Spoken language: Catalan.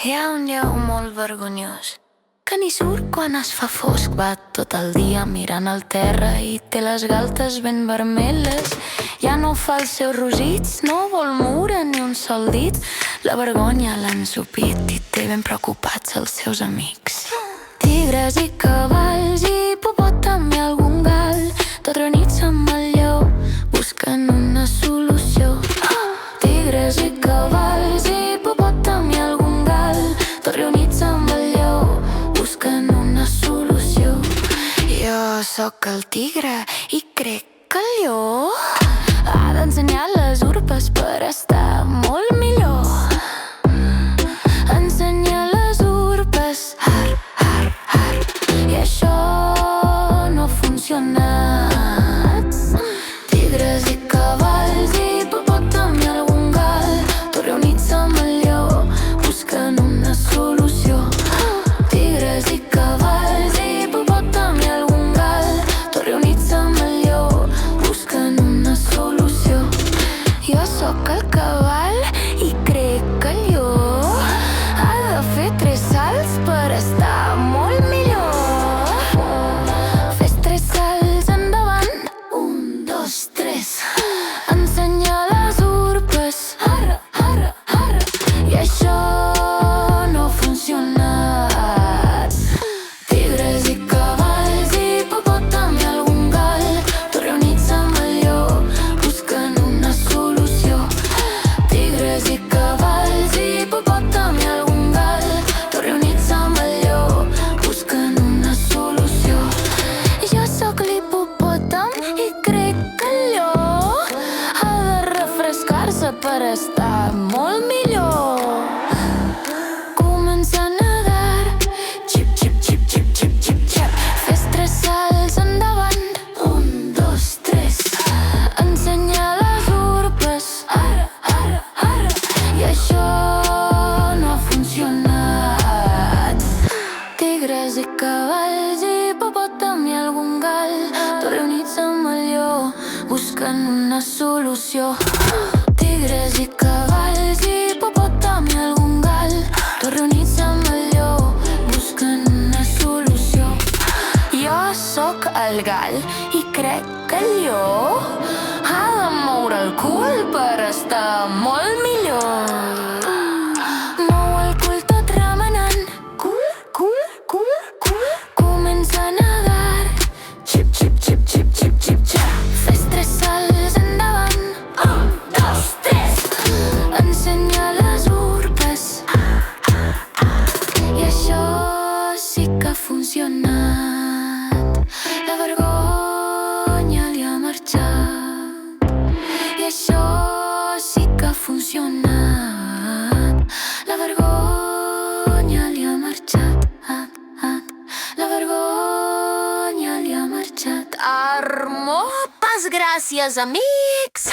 Hi ha un lleó molt vergonyós que ni surt quan es fa fosc. Va tot el dia mirant al terra i té les galtes ben vermelles. Ja no fa els seus rosits, no vol moure ni un sol dit. La vergonya l'ha ensopit i té ben preocupats els seus amics. Tigres i cavalls, hipopòtam i algun gal, tots reunits amb el lleó, buscant una solució. Tigres i cavalls, hipopòtam i algun gal, tots reunits amb el lleó, buscant una solució. Jo sóc el tigre i crec que el lleó ha d'ensenyar les urpes per estar molt millor. Ensenyar les urpes, ar, ar, ar, i això no ha funcionat. Tigres i cavalls, hipopòtam i algun gal, tots reunits amb el lleó, buscant una solució. Tigres i cavalls, hipopòtam i algun gal, tots reunits amb el lleó, buscant una solució. Jo sóc el cavall i crec que el lleó ha de fer 3 salts per estar molt millor. Fes 3 salts endavant, 1, 2, 3. Ensenyar les urpes, arra, arra, arra, i això no ha funcionat. Tigres i cavalls, hipopòtam i algun gal, tots reunits amb el lleó, buscant una solució. Tigres i cavalls, hipopòtam i algun gal, tots reunits amb el lleó, buscant una solució. Jo sóc l'hipopòtam i crec que el lleó ha de refrescar-se per estar molt millor. Comença a nedar, xip, xip, xip, xip, xip, xip, xip. Fes 3 salts endavant, 1, 2, 3. Ensenyar les urpes, ara, ara, ara, i això no ha funcionat. Tigres i cavalls, hipopòtam i algun gal, tots reunits amb el lleó, buscant una solució. Tigres i cavalls, hipopòtam i algun gal, tots reunits amb el lleó, buscant una solució. Jo sóc el gall i crec que el lleó ha de moure el cul per estar molt millor. Mou el cul tot remenant, cul, cul, cul, cul. Comença a nedar, xip, xip, xip, xip, xip, xip, xip. Fes 3 salts endavant, 1, 2, 3. Ensenya les urpes, i això sí que ha funcionat. La vergonya li ha marxat, i això sí que ha funcionat. La vergonya li ha marxat, la vergonya li ha marxat. Moltes gràcies, amics!